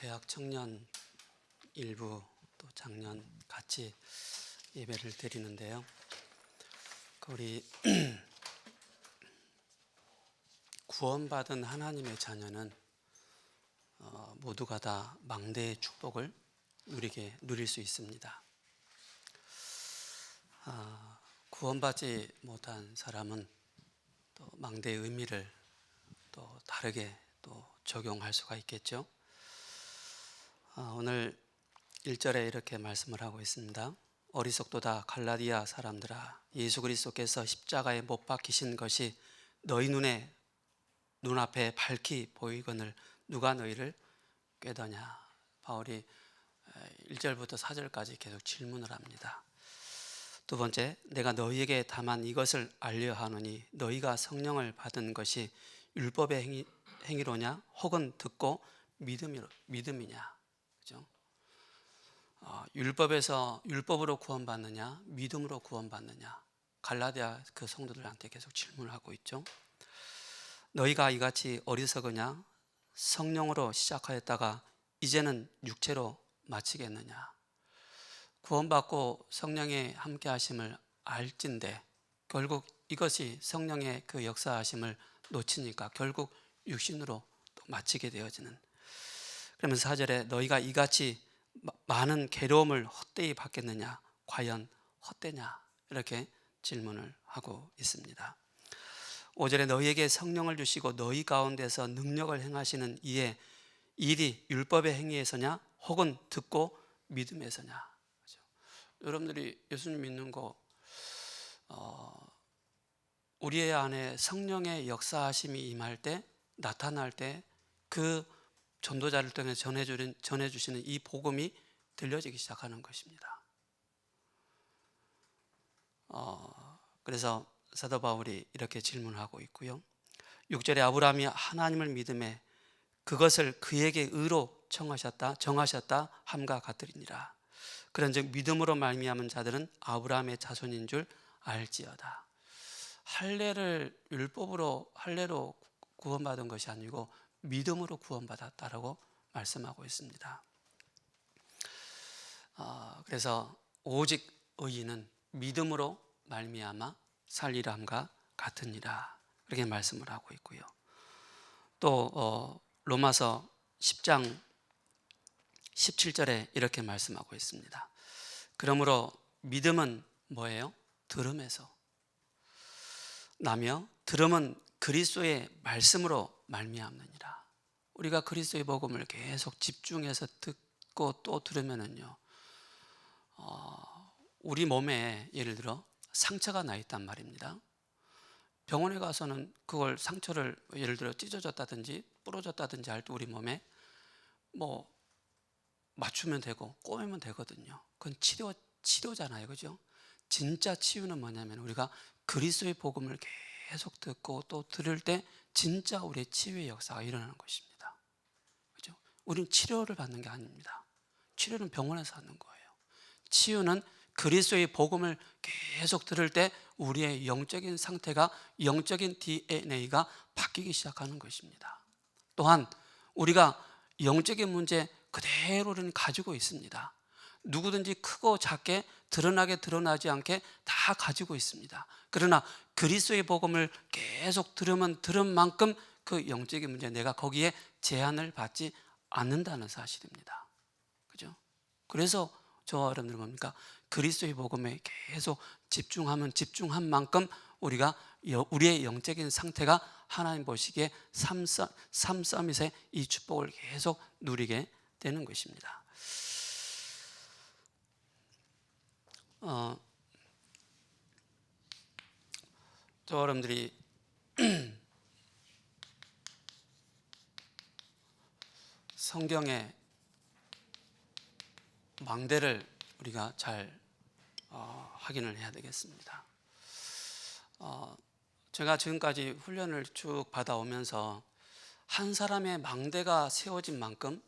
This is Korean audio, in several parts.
대학 청년 일부 또 작년 같이 예배를 드리는데요. 우리 구원받은 하나님의 자녀는 모두가 다 망대의 축복을 누릴 수 있습니다. 구원받지 못한 사람은 또 망대의 의미를 또 다르게 또 적용할 수가 있겠죠. 오늘 1절에 이렇게 말씀을 하고 있습니다. 어리석도다 갈라디아 사람들아, 예수 그리스도께서 십자가에 못 박히신 것이 너희 눈앞에 밝히 보이거늘 누가 너희를 꾀더냐. 바울이 1절부터 4절까지 계속 질문을 합니다. 두 번째, 내가 너희에게 다만 이것을 알려 하노니 너희가 성령을 받은 것이 율법의 행위로냐 혹은 듣고 믿음이냐. 그죠? 율법으로 구원받느냐 믿음으로 구원받느냐. 갈라디아 그 성도들한테 계속 질문을 하고 있죠. 너희가 이같이 어리석으냐 성령으로 시작하였다가 이제는 육체로 마치겠느냐. 구원받고 성령의 함께 하심을 알진대 결국 이것이 성령의 그 역사하심을 놓치니까 결국 육신으로 또 마치게 되어지는. 그러면서 4절에 너희가 이같이 많은 괴로움을 헛되이 받겠느냐 과연 헛되냐 이렇게 질문을 하고 있습니다. 5절에 너희에게 성령을 주시고 너희 가운데서 능력을 행하시는 이의 일이 율법의 행위에서냐 혹은 듣고 믿음에서냐. 그렇죠? 여러분들이 예수님 믿는 거 우리의 안에 성령의 역사하심이 임할 때 나타날 때 그 전도자를 통해 전해주시는 이 복음이 들려지기 시작하는 것입니다. 그래서 사도 바울이 이렇게 질문하고 있고요. 6절에 아브라함이 하나님을 믿음에 그것을 그에게 의로 정하셨다 함과 같으리니라. 그런즉 믿음으로 말미암은 자들은 아브라함의 자손인 줄 알지어다. 할례로 구원받은 것이 아니고 믿음으로 구원받았다라고 말씀하고 있습니다. 그래서 오직 의인은 믿음으로 말미암아 살리람과 같으니라 그렇게 말씀을 하고 있고요. 또 로마서 10장 17절에 이렇게 말씀하고 있습니다. 그러므로 믿음은 뭐예요? 들음에서 나며 들음은 그리스도의 말씀으로 말미암느니라. 우리가 그리스도의 복음을 계속 집중해서 듣고 또 들으면은요, 우리 몸에 예를 들어 상처가 나 있단 말입니다. 병원에 가서는 그걸 상처를 예를 들어 찢어졌다든지 부러졌다든지 할 때 우리 몸에 뭐 맞추면 되고 꼬매면 되거든요. 그건 치료잖아요, 그죠? 진짜 치유는 뭐냐면 우리가 그리스도의 복음을 계속 듣고 또 들을 때 진짜 우리의 치유의 역사가 일어나는 것입니다. 그죠? 우리는 치료를 받는 게 아닙니다. 치료는 병원에서 하는 거예요. 치유는 그리스도의 복음을 계속 들을 때 우리의 영적인 상태가, 영적인 DNA가 바뀌기 시작하는 것입니다. 또한 우리가 영적인 문제 그대로는 가지고 있습니다. 누구든지 크고 작게 드러나게 드러나지 않게 다 가지고 있습니다. 그러나 그리스도의 복음을 계속 들은 만큼 그 영적인 문제, 내가 거기에 제한을 받지 않는다는 사실입니다. 그죠? 그래서 저와 여러분들 뭡니까? 그리스도의 복음에 계속 집중하면 집중한 만큼 우리의 영적인 상태가 하나님 보시기에 삼서밋의 이 축복을 계속 누리게 되는 것입니다. 저 여러분들이 성경의 망대를 우리가 잘 확인을 해야 되겠습니다. 제가 지금까지 훈련을 쭉 받아오면서 한 사람의 망대가 세워진 만큼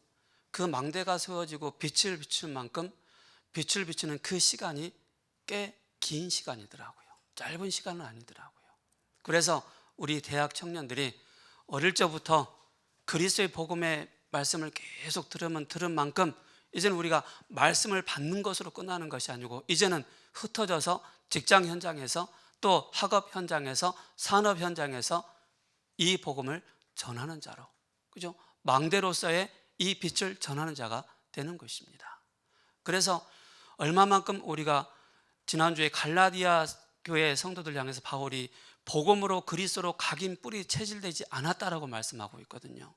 그 망대가 세워지고 빛을 비추는 만큼 빛을 비추는 그 시간이 꽤 긴 시간이더라고요. 짧은 시간은 아니더라고요. 그래서 우리 대학 청년들이 어릴 적부터 그리스도의 복음의 말씀을 계속 들은 만큼 이제는 우리가 말씀을 받는 것으로 끝나는 것이 아니고 이제는 흩어져서 직장 현장에서 또 학업 현장에서 산업 현장에서 이 복음을 전하는 자로, 그죠? 망대로서의 이 빛을 전하는 자가 되는 것입니다. 그래서 얼마만큼 우리가 지난주에 갈라디아 교회 성도들 향해서 바울이 복음으로 그리스도로 각인 뿌리 체질되지 않았다라고 말씀하고 있거든요.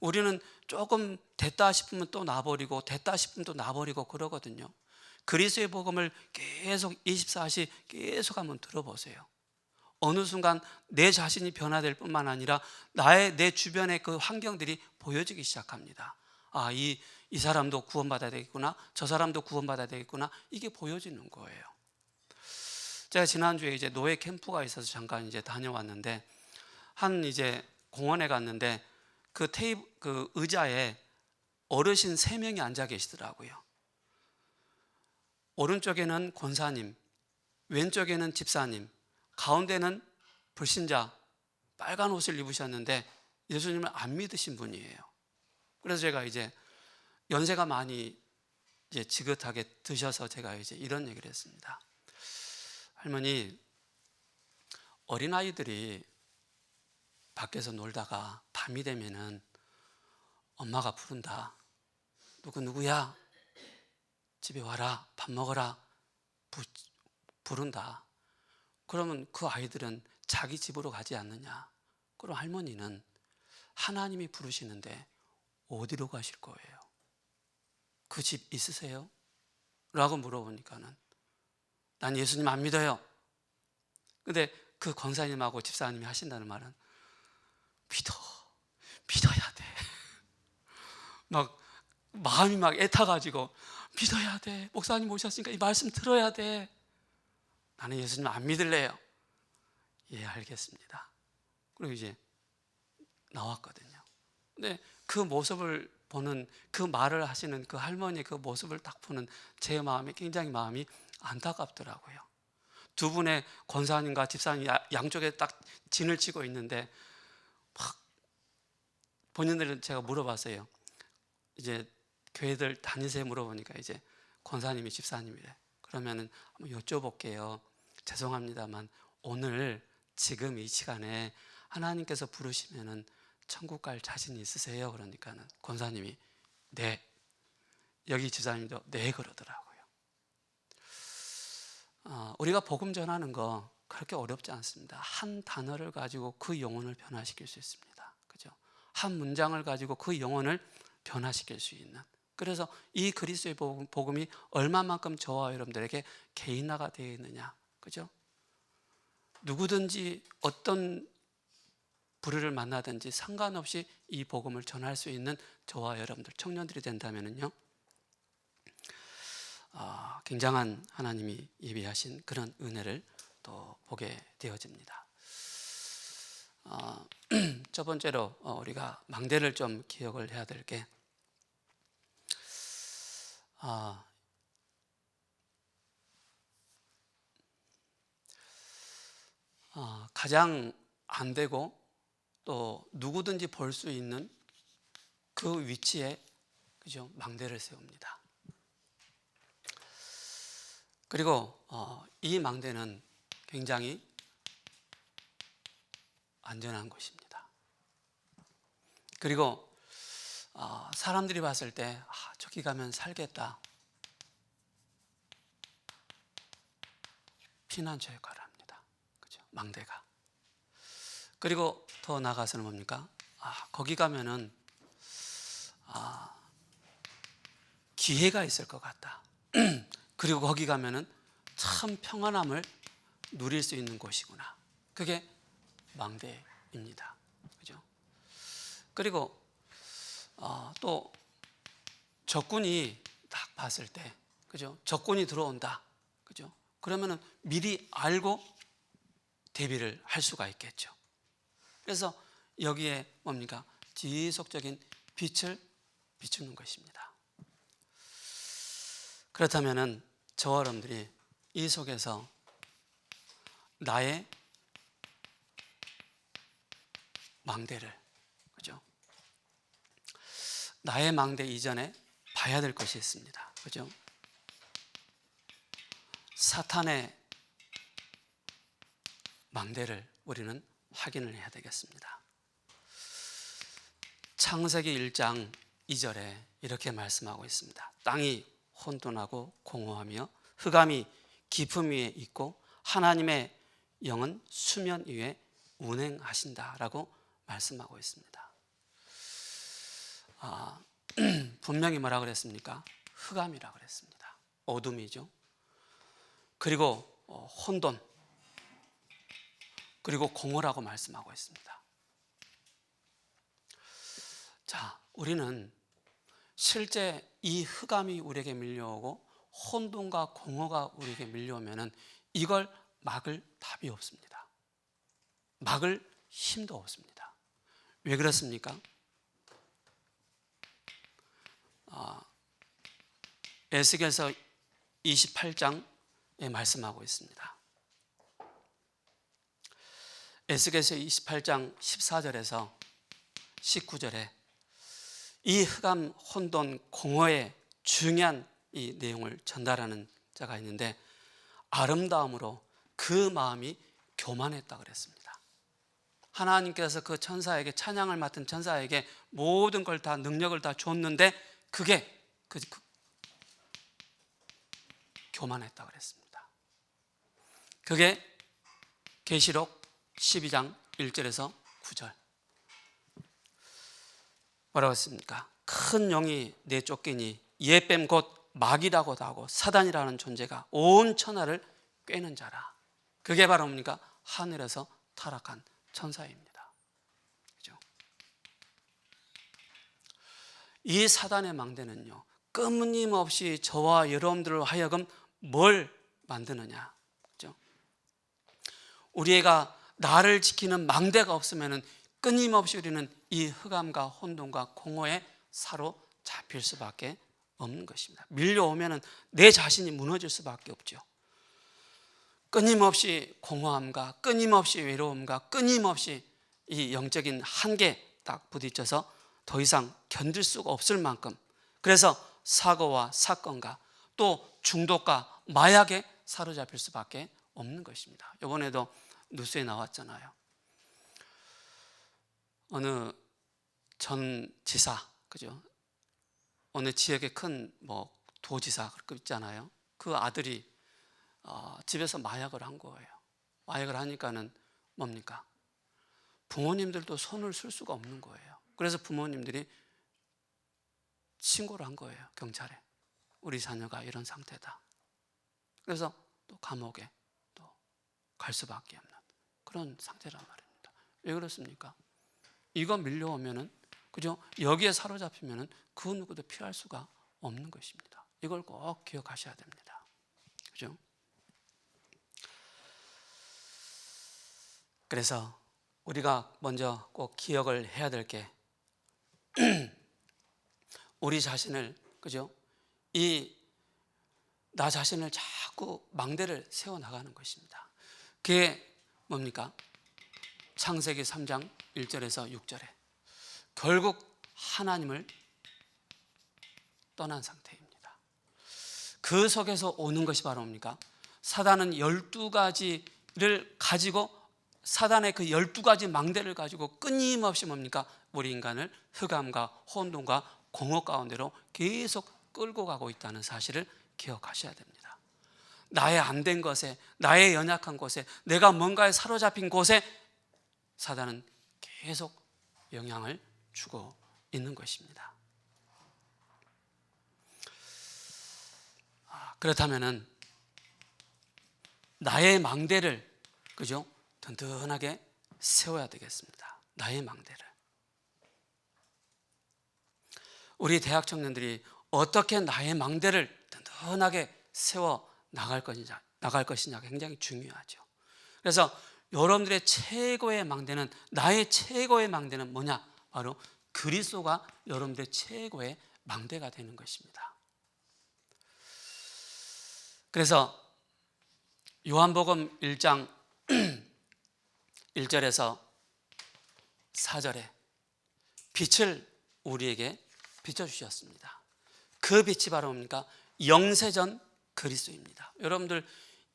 우리는 조금 됐다 싶으면 또 놔버리고 됐다 싶으면 또 놔버리고 그러거든요. 그리스도의 복음을 계속 24시 계속 한번 들어보세요. 어느 순간 내 자신이 변화될 뿐만 아니라 내 주변의 그 환경들이 보여지기 시작합니다. 아, 이 사람도 구원받아야 되겠구나, 저 사람도 구원받아야 되겠구나, 이게 보여지는 거예요. 제가 지난주에 이제 노예 캠프가 있어서 잠깐 이제 다녀왔는데, 이제 공원에 갔는데 그 의자에 어르신 3명이 앉아 계시더라고요. 오른쪽에는 권사님, 왼쪽에는 집사님, 가운데는 불신자, 빨간 옷을 입으셨는데 예수님을 안 믿으신 분이에요. 그래서 제가 이제 연세가 많이 이제 지긋하게 드셔서 제가 이제 이런 얘기를 했습니다. 할머니, 어린아이들이 밖에서 놀다가 밤이 되면은 엄마가 부른다. 누구야? 집에 와라. 밥 먹어라. 부른다. 그러면 그 아이들은 자기 집으로 가지 않느냐? 그럼 할머니는 하나님이 부르시는데 어디로 가실 거예요? 그 집 있으세요? 라고 물어보니까는 난 예수님 안 믿어요. 근데 그 권사님하고 집사님이 하신다는 말은 믿어야 돼. 막 마음이 막 애타가지고 믿어야 돼. 목사님 오셨으니까 이 말씀 들어야 돼. 나는 예수님 안 믿을래요. 예, 알겠습니다. 그리고 이제 나왔거든요. 근데 그 모습을 보는, 그 말을 하시는 그 할머니의 그 모습을 딱 보는 제 마음이 굉장히 마음이 안타깝더라고요. 두 분의 권사님과 집사님 양쪽에 딱 진을 치고 있는데 막 본인들은 제가 물어봤어요. 이제 교회들 다니세요? 물어보니까 이제 권사님이 집사님이래. 그러면은 한번 여쭤볼게요. 죄송합니다만 오늘 지금 이 시간에 하나님께서 부르시면은 천국 갈 자신 있으세요? 그러니까는 권사님이 네. 여기 집사님도 네 그러더라고요. 우리가 복음 전하는 거 그렇게 어렵지 않습니다. 한 단어를 가지고 그 영혼을 변화시킬 수 있습니다. 그죠? 한 문장을 가지고 그 영혼을 변화시킬 수 있는. 그래서 이 그리스도의 복음이 얼마만큼 저와 여러분들에게 개인화가 되어 있느냐. 그죠? 누구든지 어떤 부류를 만나든지 상관없이 이 복음을 전할 수 있는 저와 여러분들 청년들이 된다면요, 굉장한 하나님이 예비하신 그런 은혜를 또 보게 되어집니다. 첫 번째로 우리가 망대를 좀 기억을 해야 될 게, 가장 안 되고 또 누구든지 볼 수 있는 그 위치에, 그죠? 망대를 세웁니다. 그리고 이 망대는 굉장히 안전한 곳입니다. 그리고 사람들이 봤을 때 저기 가면 살겠다, 피난처 역할을 합니다. 그죠? 망대가. 그리고 더 나아가서는 뭡니까? 거기 가면은 기회가 있을 것 같다. 그리고 거기 가면은 참 평안함을 누릴 수 있는 곳이구나. 그게 망대입니다. 그죠? 그리고 또 적군이 딱 봤을 때, 그죠? 적군이 들어온다. 그죠? 그러면은 미리 알고 대비를 할 수가 있겠죠. 그래서 여기에 뭡니까? 지속적인 빛을 비추는 것입니다. 그렇다면은 저와 여러분들이 이 속에서 나의 망대를, 그죠? 나의 망대 이전에 봐야 될 것이 있습니다. 그죠? 사탄의 망대를 우리는 확인을 해야 되겠습니다. 창세기 1장 2절에 이렇게 말씀하고 있습니다. 땅이 혼돈하고 공허하며 흑암이 깊음 위에 있고 하나님의 영은 수면 위에 운행하신다라고 말씀하고 있습니다. 분명히 뭐라 그랬습니까? 흑암이라 그랬습니다. 어둠이죠. 그리고 혼돈, 그리고 공허라고 말씀하고 있습니다. 자, 우리는 실제 이 흑암이 우리에게 밀려오고 혼돈과 공허가 우리에게 밀려오면은 이걸 막을 답이 없습니다. 막을 힘도 없습니다. 왜 그렇습니까? 에스겔서 28장에 말씀하고 있습니다. 에스겔서 28장 14절에서 19절에 이 흑암, 혼돈, 공허의 중요한 이 내용을 전달하는 자가 있는데 아름다움으로 그 마음이 교만했다 그랬습니다. 하나님께서 그 천사에게 찬양을 맡은 천사에게 모든 걸 다 능력을 다 줬는데 그게 교만했다 그랬습니다. 그게 계시록 12장 1절에서 9절 뭐라고 했습니까? 큰 영이 내쫓기니 옛뱀 곧 마귀라고도 하고 사단이라는 존재가 온 천하를 꿰는 자라. 그게 바로 뭡니까? 하늘에서 타락한 천사입니다. 그죠? 이 사단의 망대는요, 끊임없이 저와 여러분들로 하여금 뭘 만드느냐? 그죠? 우리가 나를 지키는 망대가 없으면은 끊임없이 우리는 이 흑암과 혼돈과 공허에 사로잡힐 수밖에 없는 것입니다. 밀려오면은 내 자신이 무너질 수밖에 없죠. 끊임없이 공허함과 끊임없이 외로움과 끊임없이 이 영적인 한계에 딱 부딪혀서 더 이상 견딜 수가 없을 만큼, 그래서 사고와 사건과 또 중독과 마약에 사로잡힐 수밖에 없는 것입니다. 이번에도 뉴스에 나왔잖아요. 어느 전 지사, 그죠? 어느 지역의 큰 도지사 그렇게 있잖아요. 그 아들이 집에서 마약을 한 거예요. 마약을 하니까는 뭡니까? 부모님들도 손을 쓸 수가 없는 거예요. 그래서 부모님들이 신고를 한 거예요, 경찰에. 우리 자녀가 이런 상태다. 그래서 또 감옥에 또 갈 수밖에 없는 그런 상태란 말입니다. 왜 그렇습니까? 이거 밀려오면은, 그죠? 여기에 사로잡히면은 그 누구도 피할 수가 없는 것입니다. 이걸 꼭 기억하셔야 됩니다. 그죠? 그래서 우리가 먼저 꼭 기억을 해야 될 게 우리 자신을, 그죠? 나 자신을 자꾸 망대를 세워 나가는 것입니다. 그게 뭡니까? 창세기 3장 1절에서 6절에 결국 하나님을 떠난 상태입니다. 그 속에서 오는 것이 바로 뭡니까? 사단은 12가지를 가지고, 사단의 그 12가지 망대를 가지고 끊임없이 뭡니까? 우리 인간을 흑암과 혼돈과 공허 가운데로 계속 끌고 가고 있다는 사실을 기억하셔야 됩니다. 나의 안 된 것에, 나의 연약한 곳에, 내가 뭔가에 사로잡힌 곳에 사단은 계속 영향을 주고 있는 것입니다. 그렇다면은 나의 망대를, 그죠? 든든하게 세워야 되겠습니다. 나의 망대를. 우리 대학 청년들이 어떻게 나의 망대를 든든하게 세워 나갈 것이냐가 굉장히 중요하죠. 그래서 여러분들의 최고의 망대는, 나의 최고의 망대는 뭐냐? 바로 그리스도가 여러분들의 최고의 망대가 되는 것입니다. 그래서 요한복음 1장 1절에서 4절에 빛을 우리에게 비춰주셨습니다. 그 빛이 바로 뭡니까? 영세전 그리스도입니다. 여러분들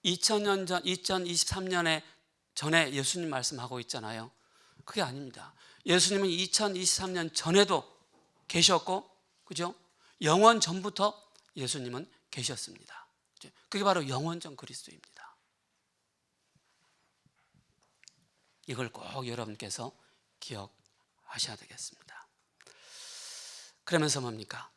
2000년 전, 2023년에 전에 예수님 말씀하고 있잖아요. 그게 아닙니다. 예수님은 2023년 전에도 계셨고, 그죠? 영원 전부터 예수님은 계셨습니다. 그게 바로 영원전 그리스도입니다. 이걸 꼭 여러분께서 기억하셔야 되겠습니다. 그러면서 뭡니까?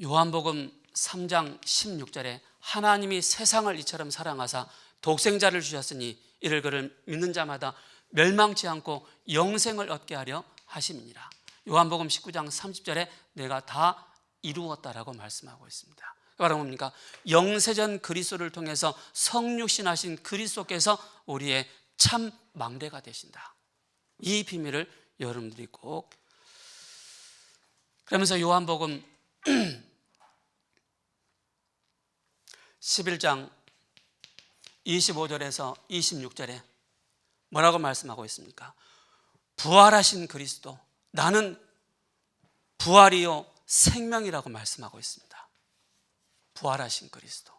요한복음 3장 16절에 하나님이 세상을 이처럼 사랑하사 독생자를 주셨으니 이를 그를 믿는 자마다 멸망치 않고 영생을 얻게 하려 하심이니라. 요한복음 19장 30절에 내가 다 이루었다라고 말씀하고 있습니다. 바로 뭡니까? 영세전 그리스도를 통해서 성육신하신 그리스도께서 우리의 참 망대가 되신다. 이 비밀을 여러분들이 꼭, 그러면서 요한복음 11장 25절에서 26절에 뭐라고 말씀하고 있습니까? 부활하신 그리스도, 나는 부활이요 생명이라고 말씀하고 있습니다. 부활하신 그리스도,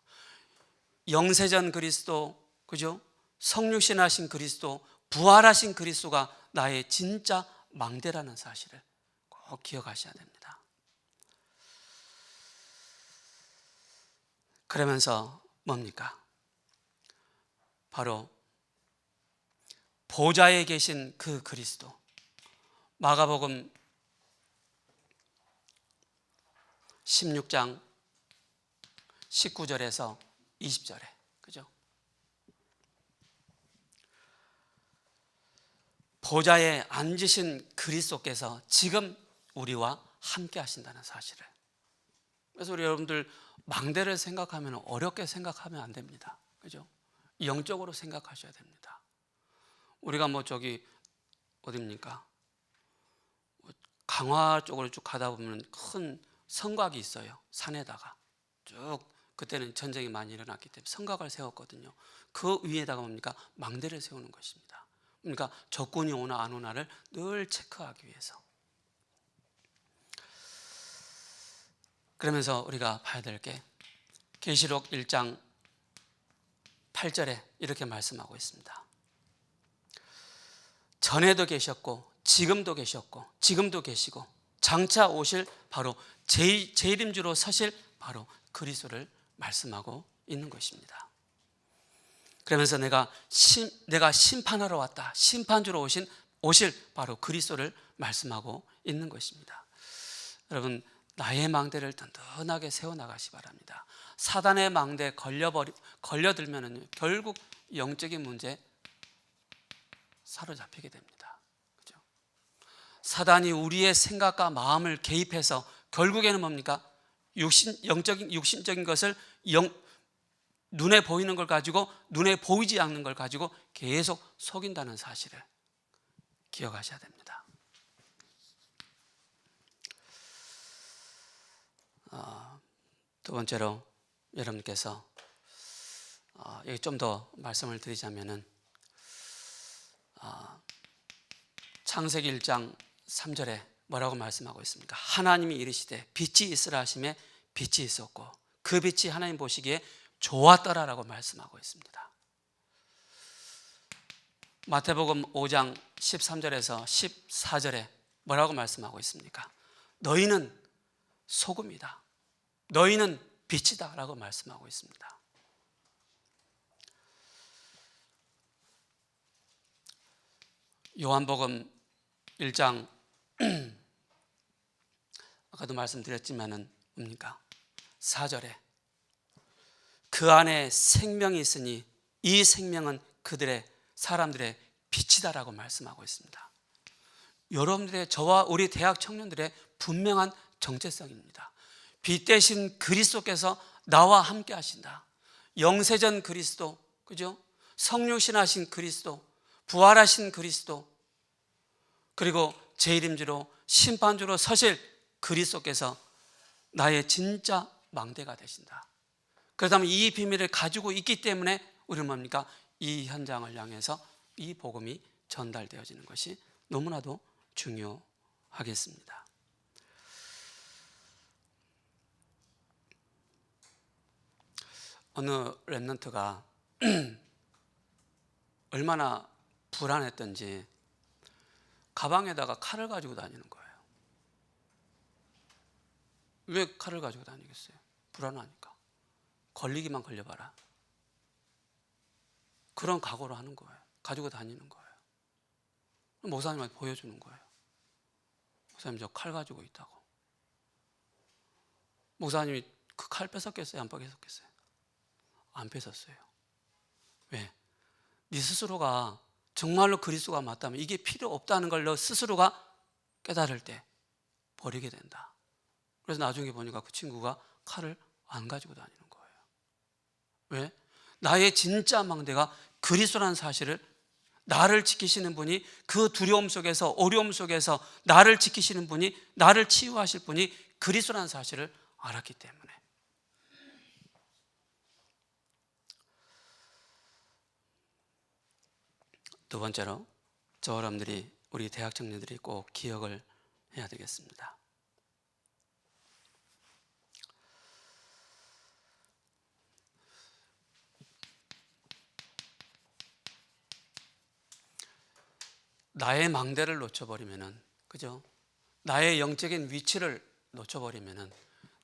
영세전 그리스도, 그죠? 성육신하신 그리스도, 부활하신 그리스도가 나의 진짜 망대라는 사실을 꼭 기억하셔야 됩니다. 그러면서 뭡니까? 바로 보좌에 계신 그 그리스도, 마가복음 16장 19절에서 20절에, 그죠? 보좌에 앉으신 그리스도께서 지금 우리와 함께 하신다는 사실을. 그래서 우리 여러분들 망대를 생각하면 어렵게 생각하면 안 됩니다. 그죠? 영적으로 생각하셔야 됩니다. 우리가 어딥니까? 강화 쪽으로 쭉 가다 보면 큰 성곽이 있어요. 산에다가 쭉, 그때는 전쟁이 많이 일어났기 때문에 성곽을 세웠거든요. 그 위에다가 뭡니까? 망대를 세우는 것입니다. 그러니까 적군이 오나 안 오나를 늘 체크하기 위해서. 그러면서 우리가 봐야 될 게 계시록 1장 8절에 이렇게 말씀하고 있습니다. 전에도 계셨고 지금도 계셨고 지금도 계시고 장차 오실 바로 제 이름주로 서실 바로 그리스도를 말씀하고 있는 것입니다. 그러면서 내가 심판하러 왔다, 심판주로 오실 바로 그리스도를 말씀하고 있는 것입니다. 여러분, 나의 망대를 든든하게 세워나가시 바랍니다. 사단의 망대에 걸려들면 결국 영적인 문제에 사로잡히게 됩니다. 그렇죠? 사단이 우리의 생각과 마음을 개입해서 결국에는 뭡니까? 육신적인 것을 눈에 보이는 걸 가지고, 눈에 보이지 않는 걸 가지고 계속 속인다는 사실을 기억하셔야 됩니다. 두 번째로 여러분께서 여기 좀 더 말씀을 드리자면은 창세기 1장 3절에 뭐라고 말씀하고 있습니까? 하나님이 이르시되 빛이 있으라 하심에 빛이 있었고 그 빛이 하나님 보시기에 좋았더라라고 말씀하고 있습니다. 마태복음 5장 13절에서 14절에 뭐라고 말씀하고 있습니까? 너희는 소금이다, 너희는 빛이다 라고 말씀하고 있습니다. 요한복음 1장 아까도 말씀드렸지만은 뭡니까? 4절에 그 안에 생명이 있으니 이 생명은 사람들의 빛이다라고 말씀하고 있습니다. 여러분들의, 저와 우리 대학 청년들의 분명한 정체성입니다. 빛 대신 그리스도께서 나와 함께 하신다. 영세전 그리스도, 그죠? 성육신하신 그리스도, 부활하신 그리스도, 그리고 제 이름주로 심판주로 서실 그리스도께서 나의 진짜 망대가 되신다. 그렇다면 이 비밀을 가지고 있기 때문에 우리는 뭡니까? 이 현장을 향해서 이 복음이 전달되어지는 것이 너무나도 중요하겠습니다. 어느 랩런트가 얼마나 불안했던지 가방에다가 칼을 가지고 다니는 거예요. 왜 칼을 가지고 다니겠어요? 불안하니까. 걸리기만 걸려봐라. 그런 각오로 하는 거예요. 가지고 다니는 거예요. 목사님한테 보여주는 거예요. 목사님, 저 칼 가지고 있다고. 목사님이 그 칼 뺏었겠어요? 안 뺏었겠어요? 안 뺏었어요. 왜? 네 스스로가 정말로 그리스도가 맞다면 이게 필요 없다는 걸 너 스스로가 깨달을 때 버리게 된다. 그래서 나중에 보니까 그 친구가 칼을 안 가지고 다니는 거예요. 왜? 나의 진짜 망대가 그리스도라는 사실을, 나를 지키시는 분이, 그 두려움 속에서 어려움 속에서 나를 지키시는 분이, 나를 치유하실 분이 그리스도라는 사실을 알았기 때문에. 두 번째로 저와 여러분들이, 우리 대학 청년들이 꼭 기억을 해야 되겠습니다. 나의 망대를 놓쳐버리면은, 그죠? 나의 영적인 위치를 놓쳐버리면은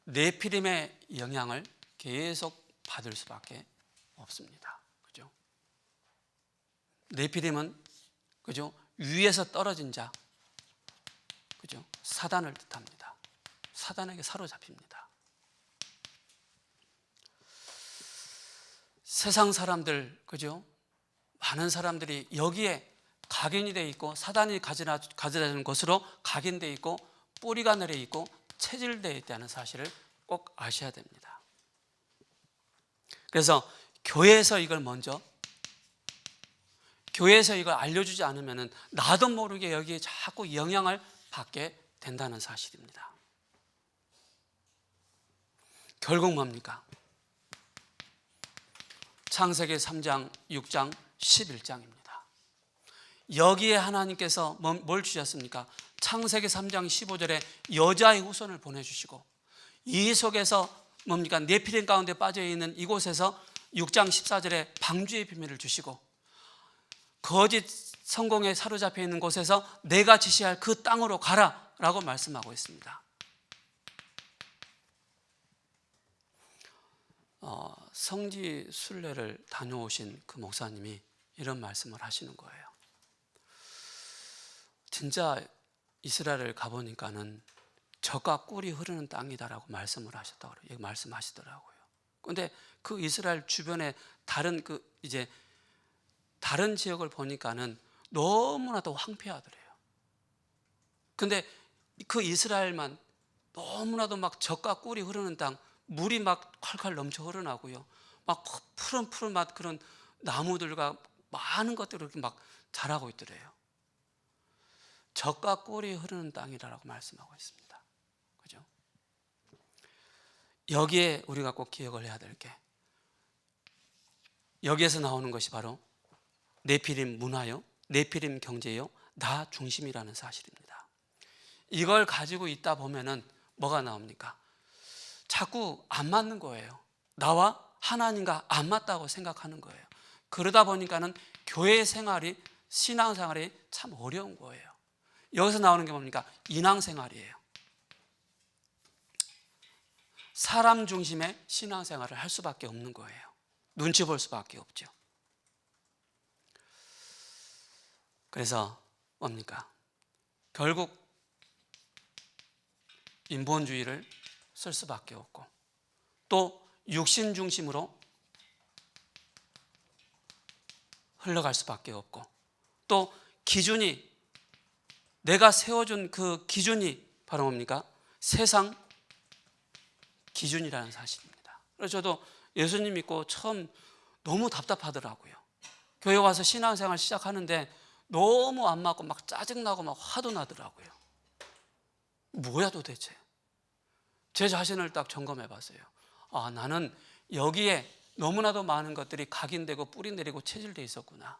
네피림의 영향을 계속 받을 수밖에 없습니다. 그죠? 네피림은, 그죠? 위에서 떨어진 자, 그죠? 사단을 뜻합니다. 사단에게 사로잡힙니다. 세상 사람들, 그죠? 많은 사람들이 여기에 각인이 되어 있고, 사단이 가져다주는 것으로 각인되어 있고, 뿌리가 내려 있고 체질되어 있다는 사실을 꼭 아셔야 됩니다. 그래서 교회에서 이걸 알려주지 않으면 나도 모르게 여기에 자꾸 영향을 받게 된다는 사실입니다. 결국 뭡니까? 창세기 3장, 6장, 11장입니다. 여기에 하나님께서 뭘 주셨습니까? 창세기 3장 15절에 여자의 후손을 보내주시고, 이 속에서 뭡니까? 네피림 가운데 빠져있는 이곳에서 6장 14절에 방주의 비밀을 주시고, 거짓 성공에 사로잡혀 있는 곳에서 내가 지시할 그 땅으로 가라 라고 말씀하고 있습니다. 성지 순례를 다녀오신 그 목사님이 이런 말씀을 하시는 거예요. 진짜 이스라엘을 가보니까는 젖과 꿀이 흐르는 땅이다라고 말씀하시더라고요. 그런데 그 이스라엘 주변에 다른 지역을 보니까는 너무나도 황폐하더래요. 근데 그 이스라엘만 너무나도 막 젖과 꿀이 흐르는 땅, 물이 막 콸콸 넘쳐 흐르나고요. 막 푸른 막 그런 나무들과 많은 것들이 이렇게 막 자라고 있더래요. 젖과 꿀이 흐르는 땅이라고 말씀하고 있습니다. 그죠? 여기에 우리가 꼭 기억을 해야 될 게, 여기에서 나오는 것이 바로 네피림 문화요, 네피림 경제요, 나 중심이라는 사실입니다. 이걸 가지고 있다 보면은 뭐가 나옵니까? 자꾸 안 맞는 거예요. 나와 하나님과 안 맞다고 생각하는 거예요. 그러다 보니까는 교회 생활이, 신앙생활이 참 어려운 거예요. 여기서 나오는 게 뭡니까? 인왕생활이에요. 사람 중심의 신앙생활을 할 수밖에 없는 거예요. 눈치 볼 수밖에 없죠. 그래서 뭡니까? 결국 인본주의를 쓸 수밖에 없고, 또 육신 중심으로 흘러갈 수밖에 없고, 또 기준이, 내가 세워준 그 기준이 바로 뭡니까? 세상 기준이라는 사실입니다. 그래서 저도 예수님 믿고 처음 너무 답답하더라고요. 교회 와서 신앙생활 시작하는데 너무 안 맞고 막 짜증나고 막 화도 나더라고요. 뭐야 도대체? 제 자신을 딱 점검해 봤어요. 나는 여기에 너무나도 많은 것들이 각인되고 뿌리 내리고 체질되어 있었구나.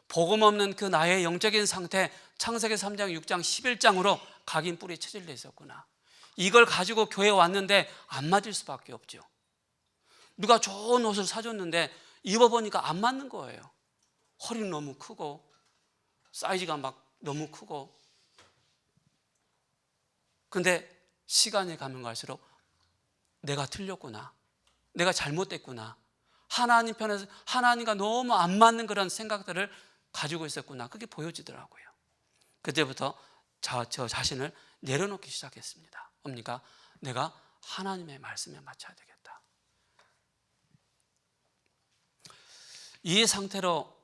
복음 없는 그 나의 영적인 상태, 창세기 3장, 6장, 11장으로 각인 뿌리 체질되어 있었구나. 이걸 가지고 교회에 왔는데 안 맞을 수밖에 없죠. 누가 좋은 옷을 사줬는데 입어보니까 안 맞는 거예요. 허리는 너무 크고 사이즈가 막 너무 크고. 근데 시간이 가면 갈수록 내가 틀렸구나, 내가 잘못됐구나, 하나님 편에서 하나님과 너무 안 맞는 그런 생각들을 가지고 있었구나, 그게 보여지더라고요. 그때부터 저 자신을 내려놓기 시작했습니다. 뭡니까? 내가 하나님의 말씀에 맞춰야 되겠다. 이 상태로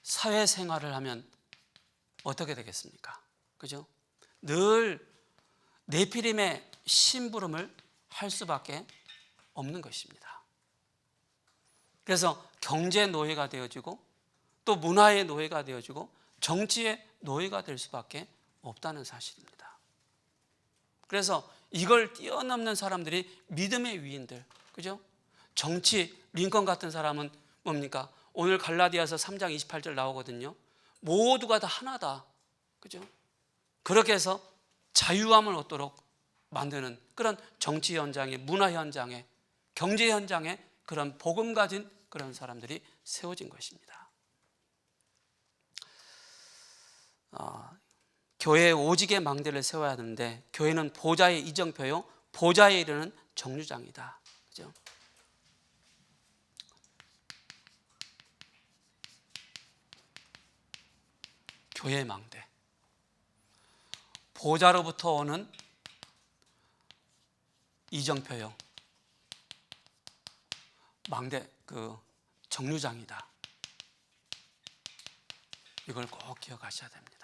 사회생활을 하면 어떻게 되겠습니까? 그죠? 늘 네피림의 심부름을 할 수밖에 없는 것입니다. 그래서 경제 노예가 되어지고 또 문화의 노예가 되어지고 정치의 노예가 될 수밖에 없다는 사실입니다. 그래서 이걸 뛰어넘는 사람들이 믿음의 위인들, 그죠? 정치, 링컨 같은 사람은 뭡니까? 오늘 갈라디아서 3장 28절 나오거든요. 모두가 다 하나다, 그죠? 그렇게 해서 자유함을 얻도록 만드는 그런 정치 현장에, 문화 현장에, 경제 현장에 그런 복음 가진 그런 사람들이 세워진 것입니다. 교회에 오직의 망대를 세워야 하는데 교회는 보좌의 이정표요, 보좌에 이르는 정류장이다, 그죠? 교회의 망대, 보좌로부터 오는 이정표요, 망대, 그 정류장이다. 이걸 꼭 기억하셔야 됩니다.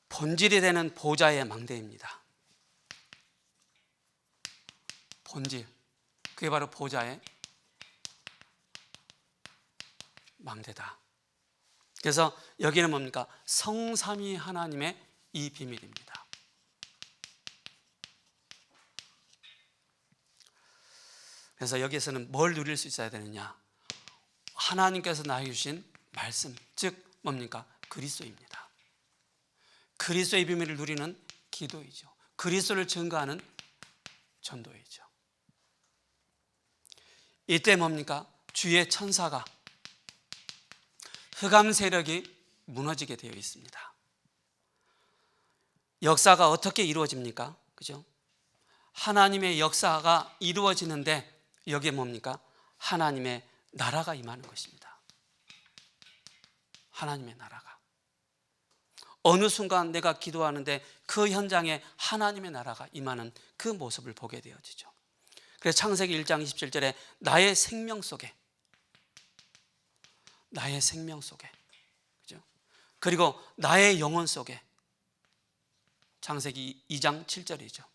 본질이 되는 보좌의 망대입니다. 본질, 그게 바로 보좌의 망대다. 그래서 여기는 뭡니까? 성삼위 하나님의 이 비밀입니다. 그래서 여기에서는 뭘 누릴 수 있어야 되느냐? 하나님께서 나에게 주신 말씀, 즉 뭡니까? 그리스도입니다. 그리스도의 비밀을 누리는 기도이죠. 그리스도를 증거하는 전도이죠. 이때 뭡니까? 주의 천사가, 흑암 세력이 무너지게 되어 있습니다. 역사가 어떻게 이루어집니까? 그죠? 하나님의 역사가 이루어지는데 여기에 뭡니까? 하나님의 나라가 임하는 것입니다. 하나님의 나라가. 어느 순간 내가 기도하는데 그 현장에 하나님의 나라가 임하는 그 모습을 보게 되어지죠. 그래서 창세기 1장 27절에 나의 생명 속에, 나의 생명 속에, 그죠? 그리고 나의 영혼 속에, 창세기 2장 7절이죠.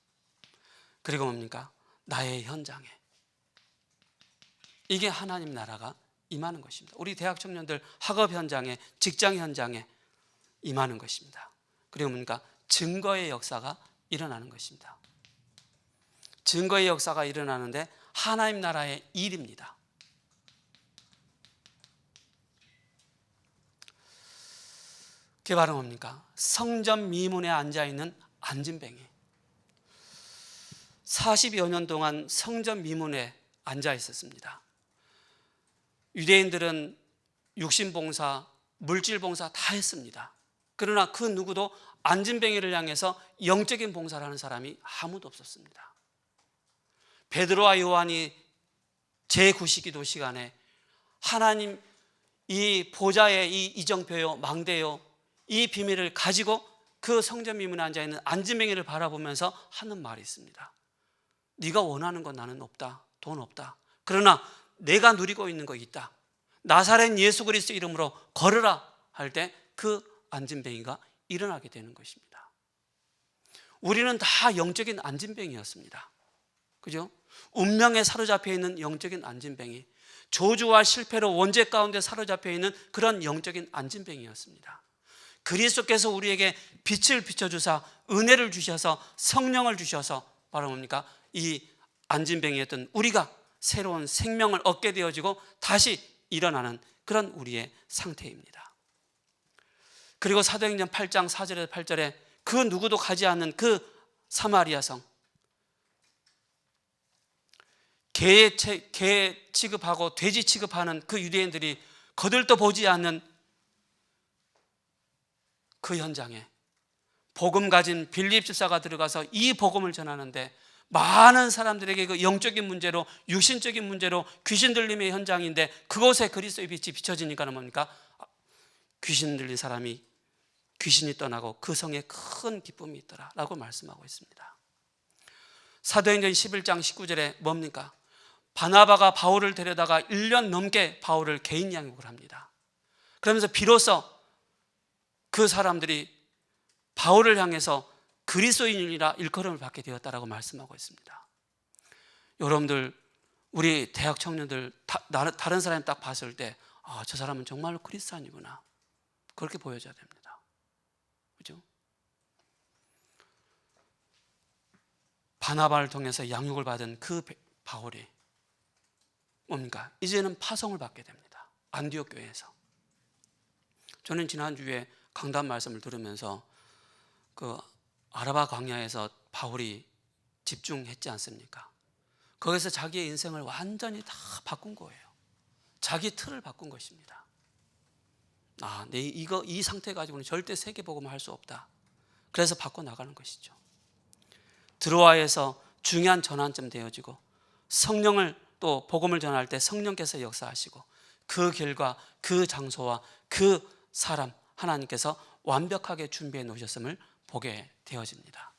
그리고 뭡니까? 나의 현장에. 이게 하나님 나라가 임하는 것입니다. 우리 대학 청년들 학업 현장에, 직장 현장에 임하는 것입니다. 그리고 뭡니까? 증거의 역사가 일어나는 것입니다. 증거의 역사가 일어나는데 하나님 나라의 일입니다. 그게 바로 뭡니까? 성전 미문에 앉아있는 안진뱅이. 40여 년 동안 성전 미문에 앉아 있었습니다. 유대인들은 육신봉사, 물질봉사 다 했습니다. 그러나 그 누구도 안진뱅이를 향해서 영적인 봉사를 하는 사람이 아무도 없었습니다. 베드로와 요한이 제9시기도 시간에 하나님 이 보좌의 이 이정표요, 망대요, 이 비밀을 가지고 그 성전 미문에 앉아있는 안진뱅이를 바라보면서 하는 말이 있습니다. 네가 원하는 건 나는 없다, 돈 없다. 그러나 내가 누리고 있는 거 있다. 나사렛 예수 그리스도 이름으로 걸으라 할 때 그 안진뱅이가 일어나게 되는 것입니다. 우리는 다 영적인 안진뱅이였습니다. 그죠? 운명에 사로잡혀 있는 영적인 안진뱅이, 저주와 실패로 원죄 가운데 사로잡혀 있는 그런 영적인 안진뱅이였습니다. 그리스도께서 우리에게 빛을 비춰주사 은혜를 주셔서 성령을 주셔서 바로 뭡니까? 이 안진뱅이였던 우리가 새로운 생명을 얻게 되어지고 다시 일어나는 그런 우리의 상태입니다. 그리고 사도행전 8장 4절에서 8절에 그 누구도 가지 않는 그 사마리아 성, 개 취급하고 돼지 취급하는 그 유대인들이 거들떠 보지 않는 그 현장에 복음 가진 빌립 집사가 들어가서 이 복음을 전하는데, 많은 사람들에게 그 영적인 문제로, 육신적인 문제로 귀신 들림의 현장인데, 그곳에 그리스도의 빛이 비춰지니까 뭡니까? 귀신 들린 사람이 귀신이 떠나고 그 성에 큰 기쁨이 있더라 라고 말씀하고 있습니다. 사도행전 11장 19절에 뭡니까? 바나바가 바울을 데려다가 1년 넘게 바울을 개인 양육을 합니다. 그러면서 비로소 그 사람들이 바울을 향해서 그리스도인이라 일컬음을 받게 되었다라고 말씀하고 있습니다. 여러분들, 우리 대학 청년들 다른 사람이 딱 봤을 때, 아, 저 사람은 정말로 그리스도인이구나, 그렇게 보여져야 됩니다. 그죠? 바나바를 통해서 양육을 받은 그 바울이 뭡니까? 이제는 파송을 받게 됩니다. 안디옥 교회에서. 저는 지난주에 강단 말씀을 들으면서 그 아라바 광야에서 바울이 집중했지 않습니까? 거기서 자기의 인생을 완전히 다 바꾼 거예요. 자기 틀을 바꾼 것입니다. 이 상태 가지고는 절대 세계복음을 할 수 없다. 그래서 바꿔나가는 것이죠. 드로아에서 중요한 전환점 되어지고, 성령을 또 복음을 전할 때 성령께서 역사하시고, 그 결과 그 장소와 그 사람 하나님께서 완벽하게 준비해 놓으셨음을 보게 되어집니다.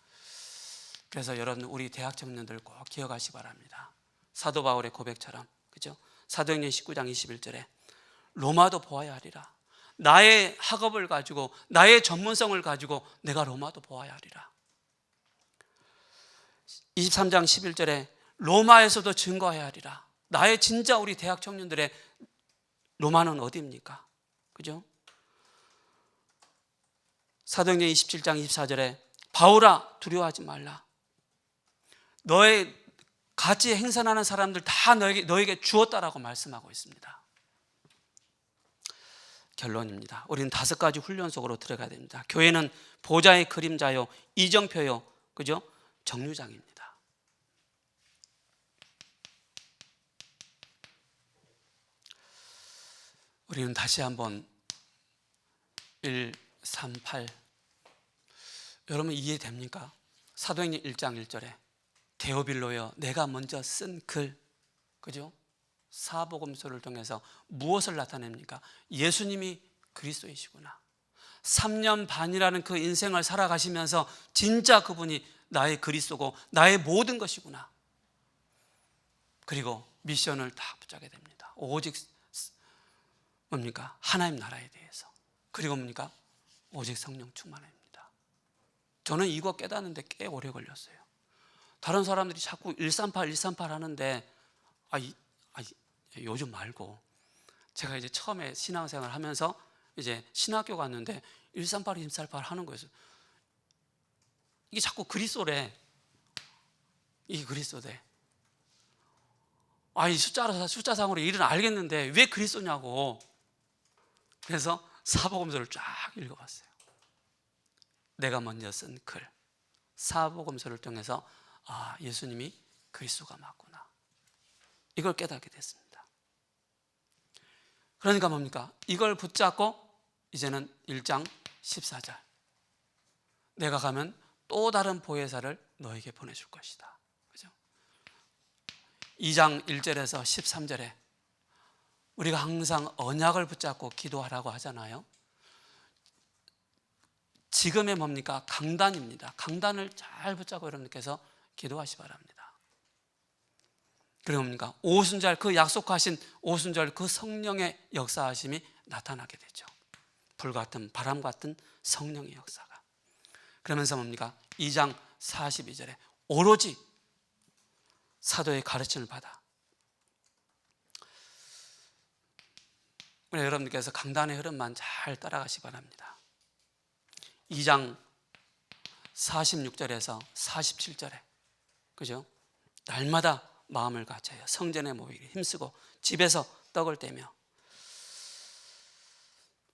그래서 여러분, 우리 대학 청년들 꼭 기억하시기 바랍니다. 사도 바울의 고백처럼, 그죠? 사도행전 19장 21절에 로마도 보아야 하리라. 나의 학업을 가지고, 나의 전문성을 가지고 내가 로마도 보아야 하리라. 23장 11절에 로마에서도 증거해야 하리라. 나의 진짜 우리 대학 청년들의 로마는 어디입니까? 그죠? 사도행전 27장 24절에 바울아, 두려워하지 말라. 너의 같이 행선하는 사람들 다 너에게 주었다라고 말씀하고 있습니다. 결론입니다. 우리는 5가지 훈련 속으로 들어가야 됩니다. 교회는 보좌의 그림자요, 이정표요, 그죠? 정류장입니다. 우리는 다시 한번 138, 여러분 이해됩니까? 사도행전 1장 1절에 데오빌로여, 내가 먼저 쓴 글, 그죠? 사복음서를 통해서 무엇을 나타냅니까? 예수님이 그리스도이시구나. 3년 반이라는 그 인생을 살아가시면서 진짜 그분이 나의 그리스도고 나의 모든 것이구나. 그리고 미션을 다 붙잡게 됩니다. 오직 뭡니까? 하나님 나라에 대해서. 그리고 뭡니까? 오직 성령 충만입니다. 저는 이거 깨닫는데 꽤 오래 걸렸어요. 다른 사람들이 자꾸 138 하는데 요즘 말고, 제가 이제 처음에 신앙생활 하면서 이제 신학교 갔는데 138 하는 거예요. 이게 자꾸 그리스도래. 이게 그리스도래. 이 숫자상으로 일은 알겠는데 왜 그리스도냐고. 그래서 사복음서를 쫙 읽어봤어요. 내가 먼저 쓴 글, 사복음서를 통해서 예수님이 그리스도가 맞구나, 이걸 깨닫게 됐습니다. 그러니까 뭡니까? 이걸 붙잡고 이제는 1장 14절, 내가 가면 또 다른 보혜사를 너에게 보내줄 것이다. 그죠? 2장 1절에서 13절에 우리가 항상 언약을 붙잡고 기도하라고 하잖아요. 지금의 뭡니까? 강단입니다. 강단을 잘 붙잡고 여러분께서 기도하시 바랍니다. 그리고 뭡니까? 오순절, 그 약속하신 오순절 그 성령의 역사하심이 나타나게 되죠. 불같은 바람 같은 성령의 역사가. 그러면서 뭡니까? 2장 42절에 오로지 사도의 가르침을 받아. 여러분들께서 강단의 흐름만 잘 따라가시기 바랍니다. 2장 46절에서 47절에, 그죠? 날마다 마음을 같여요. 성전에 모이기 힘쓰고 집에서 떡을 떼며.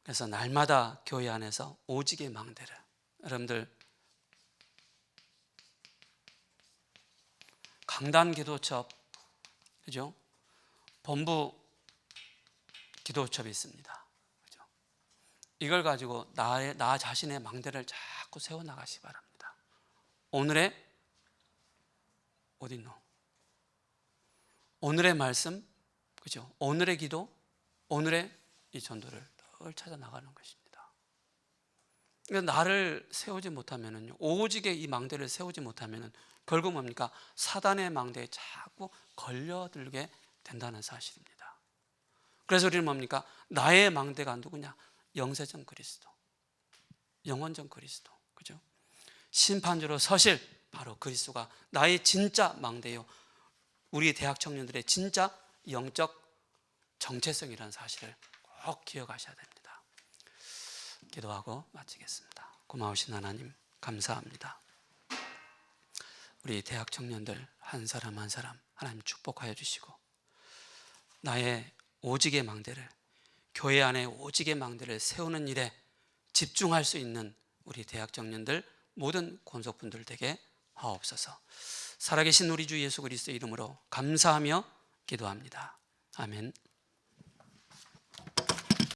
그래서 날마다 교회 안에서 오직의 망대를, 여러분들 강단 기도첩 그죠? 본부 기도첩이 있습니다. 그죠? 이걸 가지고 나 자신의 망대를 자꾸 세워나가시 바랍니다. 오늘의 어딨노? 오늘의 말씀, 그죠? 오늘의 기도, 오늘의 이 전도를 늘 찾아 나가는 것입니다. 그러니까 나를 세우지 못하면은요, 오직에 이 망대를 세우지 못하면은 결국 뭡니까? 사단의 망대에 자꾸 걸려들게 된다는 사실입니다. 그래서 우리는 뭡니까? 나의 망대가 누구냐? 영세전 그리스도, 영원전 그리스도, 그죠? 심판주로 서실 바로 그리스도가 나의 진짜 망대요, 우리 대학 청년들의 진짜 영적 정체성이라는 사실을 꼭 기억하셔야 됩니다. 기도하고 마치겠습니다. 고마우신 하나님 감사합니다. 우리 대학 청년들 한 사람 한 사람 하나님 축복하여 주시고, 나의 오직의 망대를, 교회 안에 오직의 망대를 세우는 일에 집중할 수 있는 우리 대학 청년들 모든 권속분들 되게 하옵소서. 살아계신 우리 주 예수 그리스도의 이름으로 감사하며 기도합니다. 아멘.